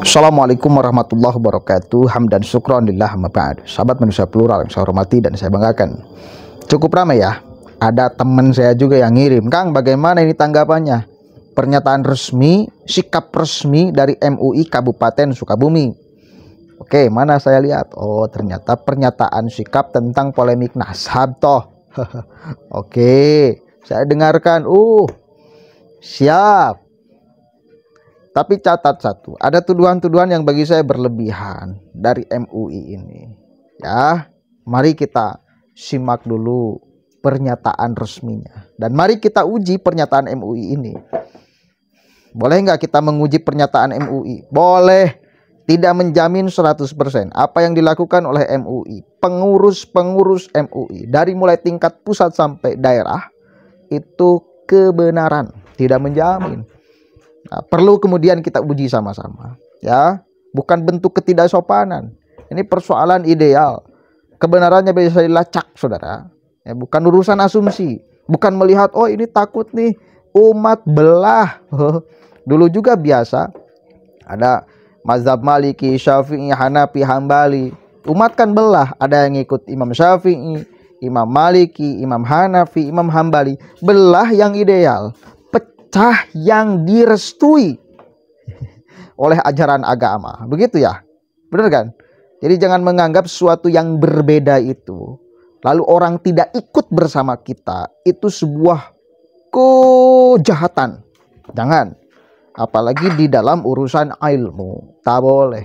Assalamualaikum warahmatullahi wabarakatuh. Hamdan syukron lillah amma ba'd. Sahabat manusia plural yang saya hormati dan saya banggakan. Cukup ramai ya. Ada teman saya juga yang ngirim, "Kang, bagaimana ini tanggapannya? Pernyataan resmi, sikap resmi dari MUI Kabupaten Sukabumi." Oke, mana saya lihat? Oh, ternyata pernyataan sikap tentang polemik nasab toh. Oke, saya dengarkan. Siap. Tapi catat satu, ada tuduhan-tuduhan yang bagi saya berlebihan dari MUI ini. Ya, mari kita simak dulu pernyataan resminya. Dan mari kita uji pernyataan MUI ini. Boleh nggak kita menguji pernyataan MUI? Boleh. Tidak menjamin 100%. Apa yang dilakukan oleh MUI, pengurus-pengurus MUI, dari mulai tingkat pusat sampai daerah, itu kebenaran. Tidak menjamin. Nah, perlu kemudian kita uji sama-sama, ya, bukan bentuk ketidaksopanan. Ini persoalan ideal, kebenarannya bisa dilacak, saudara. Ya, bukan urusan asumsi, bukan melihat oh ini takut nih umat belah. Dulu juga biasa ada mazhab Maliki, Syafi'i, Hanafi, Hambali. Umat kan belah, ada yang ikut Imam Syafi'i, Imam Maliki, Imam Hanafi, Imam Hambali. Belah yang ideal, pecah yang direstui oleh ajaran agama. Begitu ya? Benar kan? Jadi jangan menganggap sesuatu yang berbeda itu, lalu orang tidak ikut bersama kita, itu sebuah kejahatan. Jangan. Apalagi di dalam urusan ilmu. Tak boleh.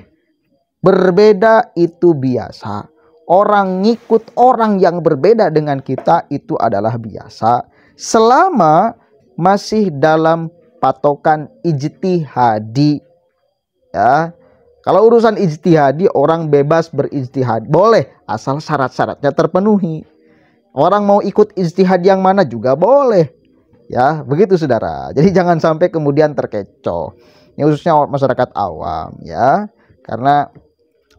Berbeda itu biasa. Orang ngikut orang yang berbeda dengan kita itu adalah biasa. Selama masih dalam patokan ijtihadi, ya. Kalau urusan ijtihadi, orang bebas berijtihad, boleh asal syarat-syaratnya terpenuhi. Orang mau ikut ijtihad yang mana juga boleh, ya, begitu saudara. Jadi jangan sampai kemudian terkecoh. Ini khususnya masyarakat awam, ya, karena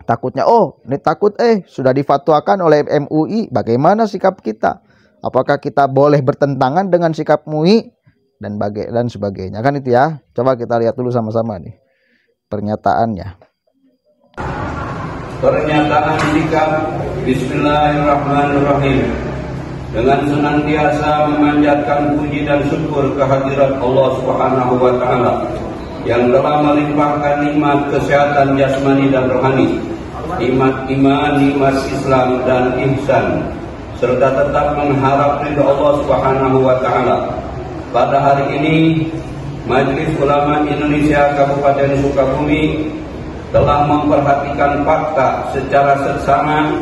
takutnya ini takut sudah difatwakan oleh MUI, bagaimana sikap kita? Apakah kita boleh bertentangan dengan sikap MUI? Dan sebagainya, kan itu ya. Coba kita lihat dulu sama-sama nih pernyataannya. Pernyataan sikap Bismillahirrahmanirrahim. Dengan senantiasa memanjatkan puji dan syukur kehadirat Allah Subhanahu wa taala yang telah melimpahkan nikmat kesehatan jasmani dan rohani, nikmat iman, nikmat Islam dan ihsan, serta tetap mengharap ridha Allah Subhanahu wa taala. Pada hari ini, Majelis Ulama Indonesia Kabupaten Sukabumi telah memperhatikan fakta secara seksama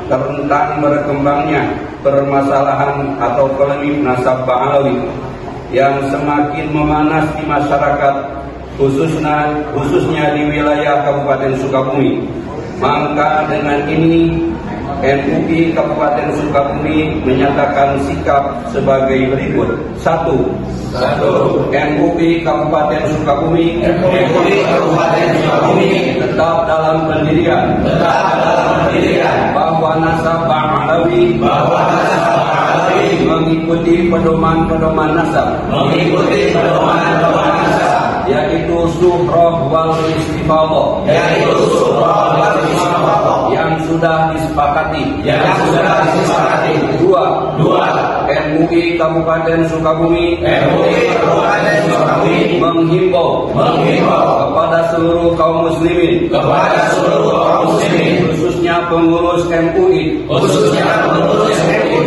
tentang berkembangnya permasalahan atau polemik nasab Ba'alawi yang semakin memanas di masyarakat, khususnya di wilayah Kabupaten Sukabumi. Maka dengan ini MUI Kabupaten Sukabumi menyatakan sikap sebagai berikut. 1. MUI Kabupaten Sukabumi tetap dalam pendirian bahwa nasab Ba'alawi mengikuti pedoman nasab, yaitu Suhrah wal Istifadhah, yang sudah disepakati. 2. MUI Kabupaten Sukabumi menghimbau kepada seluruh kaum muslimin, khususnya pengurus MUI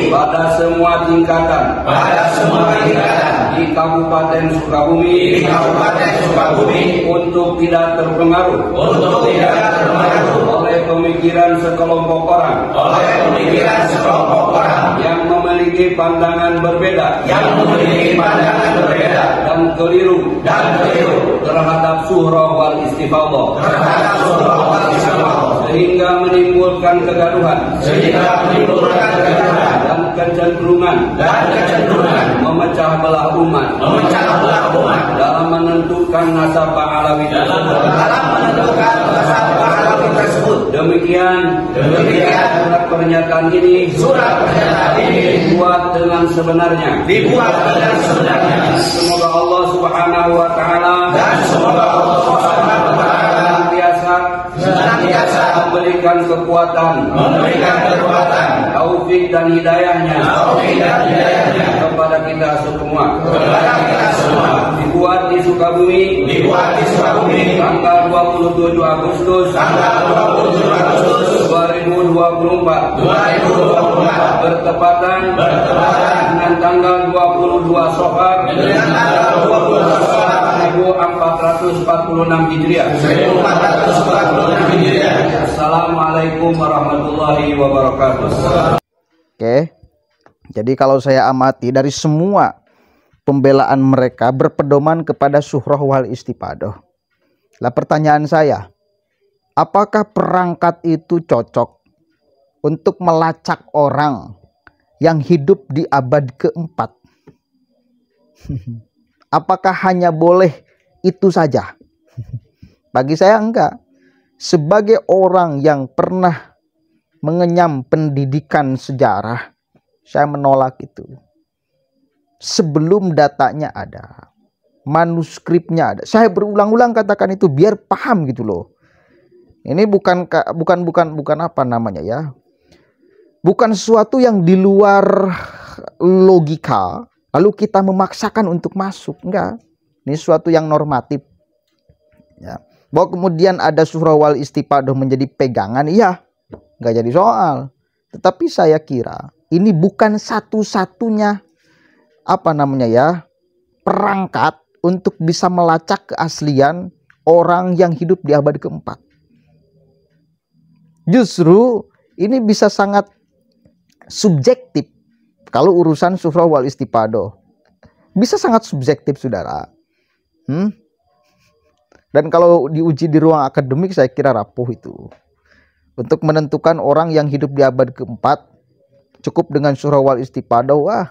pada semua tingkatan di Kabupaten Sukabumi untuk tidak terpengaruh oleh pemikiran sekelompok orang yang memiliki pandangan berbeda dan keliru terhadap Suhrah wal Istifadhah, sehingga menimbulkan kegaduhan dan kecenderungan memecah belah umat dalam menentukan nasab Ba'alawi tersebut. Demikian surat pernyataan ini dibuat dengan sebenarnya. Semoga Allah Subhanahu wa taala memberikan kekuatan, taufik dan hidayahnya, kepada kita semua. Dibuat di Sukabumi, tanggal 27 Agustus 2024, bertepatan dengan tanggal 22 Safar 1446 Hijriah. Assalamualaikum warahmatullahi wabarakatuh. Oke. Jadi kalau saya amati dari semua pembelaan mereka berpedoman kepada syuhrah wal istipadah. Lah pertanyaan saya, apakah perangkat itu cocok untuk melacak orang yang hidup di abad keempat? Apakah hanya boleh itu saja? Bagi saya enggak. Sebagai orang yang pernah mengenyam pendidikan sejarah, saya menolak itu. Sebelum datanya ada, manuskripnya ada. Saya berulang-ulang katakan itu biar paham gitu loh. Ini bukan apa namanya ya. Bukan sesuatu yang di luar logika, lalu kita memaksakan untuk masuk. Enggak. Ini sesuatu yang normatif. Ya. Bahwa kemudian ada syuhrah wal istipadah menjadi pegangan, iya. Enggak jadi soal. Tetapi saya kira ini bukan satu-satunya perangkat untuk bisa melacak keaslian orang yang hidup di abad keempat. Justru ini bisa sangat subjektif kalau urusan syuhrah wal istipadah. Bisa sangat subjektif, saudara. Dan kalau diuji di ruang akademik saya kira rapuh itu. Untuk menentukan orang yang hidup di abad keempat cukup dengan syuhrah wal istipadah. Wah,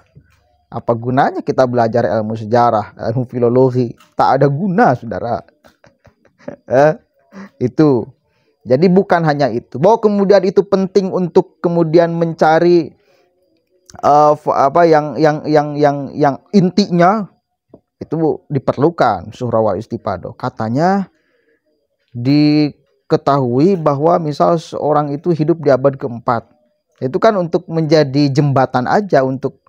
apa gunanya kita belajar ilmu sejarah, ilmu filologi? Tak ada guna, saudara. Itu. Jadi bukan hanya itu. Bahwa kemudian itu penting untuk kemudian mencari yang intinya itu diperlukan syuhrah wal istipadah. Katanya diketahui bahwa misal seorang itu hidup di abad keempat. Itu kan untuk menjadi jembatan aja untuk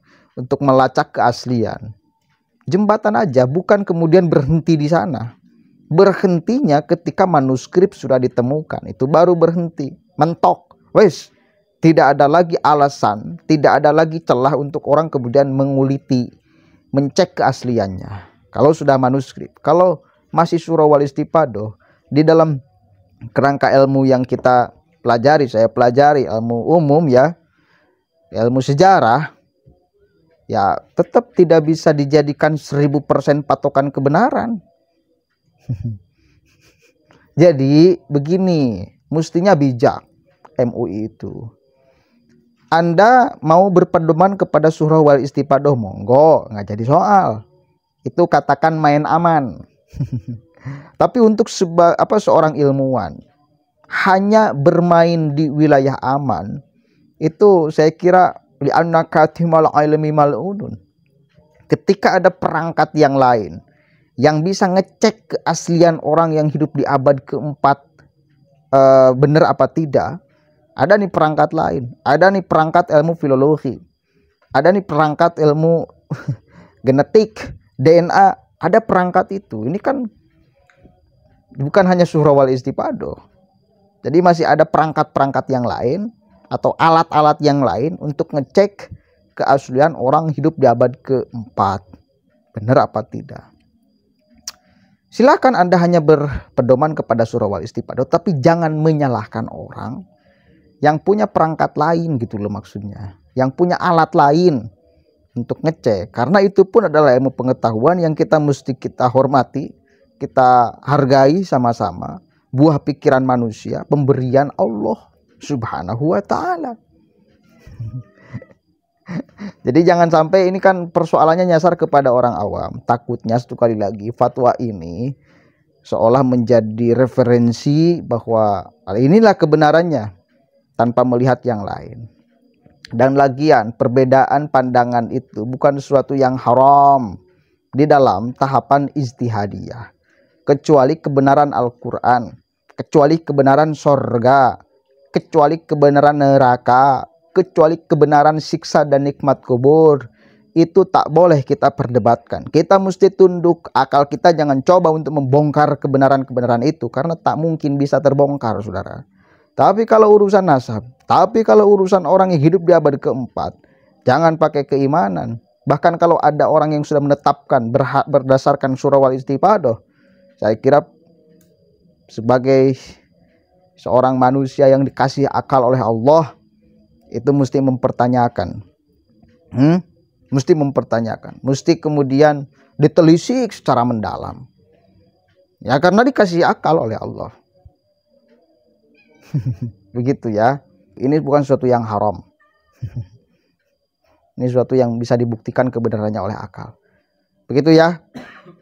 melacak keaslian. Jembatan aja, bukan kemudian berhenti di sana. Berhentinya ketika manuskrip sudah ditemukan. Itu baru berhenti. Mentok. Wes, tidak ada lagi alasan, tidak ada lagi celah untuk orang kemudian menguliti, mencek keasliannya. Kalau sudah manuskrip. Kalau masih syuhrah wal istipadah, di dalam kerangka ilmu yang kita pelajari, saya pelajari ilmu umum ya, ilmu sejarah, ya tetap tidak bisa dijadikan 1000% patokan kebenaran. Jadi begini, mestinya bijak MUI itu. Anda mau berpedoman kepada syuhrah wal istipadah, monggo, nggak jadi soal. Itu katakan main aman. Tapi untuk seorang ilmuwan hanya bermain di wilayah aman, itu saya kira li'anna katimal ilmi mal'unun. Ketika ada perangkat yang lain yang bisa ngecek keaslian orang yang hidup di abad keempat benar apa tidak, ada nih perangkat lain, ada nih perangkat ilmu filologi, ada nih perangkat ilmu genetik, DNA, ada perangkat itu. Ini kan bukan hanya syuhrah wal istipadah. Jadi masih ada perangkat-perangkat yang lain atau alat-alat yang lain untuk ngecek keaslian orang hidup di abad keempat. Benar apa tidak? Silakan Anda hanya berpedoman kepada syuhrah wal istipadah, tapi jangan menyalahkan orang yang punya perangkat lain gitu loh maksudnya. Yang punya alat lain untuk ngecek. Karena itu pun adalah ilmu pengetahuan yang kita mesti kita hormati, kita hargai sama-sama. Buah pikiran manusia, pemberian Allah Subhanahu wa ta'ala. Jadi jangan sampai ini kan persoalannya nyasar kepada orang awam. Takutnya satu kali lagi fatwa ini seolah menjadi referensi bahwa inilah kebenarannya tanpa melihat yang lain. Dan lagian perbedaan pandangan itu bukan sesuatu yang haram di dalam tahapan ijtihadiyah. Kecuali kebenaran Al-Quran, kecuali kebenaran sorga, kecuali kebenaran neraka, kecuali kebenaran siksa dan nikmat kubur. Itu tak boleh kita perdebatkan. Kita mesti tunduk, akal kita jangan coba untuk membongkar kebenaran-kebenaran itu, karena tak mungkin bisa terbongkar, saudara. Tapi kalau urusan nasab, tapi kalau urusan orang yang hidup di abad keempat, jangan pakai keimanan. Bahkan kalau ada orang yang sudah menetapkan berdasarkan surah wal istifadah, saya kira sebagai seorang manusia yang dikasih akal oleh Allah, itu mesti mempertanyakan. Mesti mempertanyakan, mesti kemudian ditelisik secara mendalam. Ya, karena dikasih akal oleh Allah. Begitu ya. Ini bukan sesuatu yang haram. Ini sesuatu yang bisa dibuktikan kebenarannya oleh akal. Begitu ya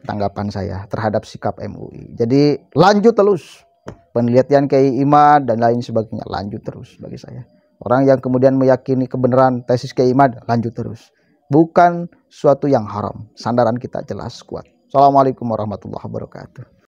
tanggapan saya terhadap sikap MUI. Jadi lanjut terus penelitian Kiai Imad dan lain sebagainya, lanjut terus bagi saya. Orang yang kemudian meyakini kebenaran tesis Kiai Imad, lanjut terus. Bukan suatu yang haram. Sandaran kita jelas kuat. Assalamualaikum warahmatullahi wabarakatuh.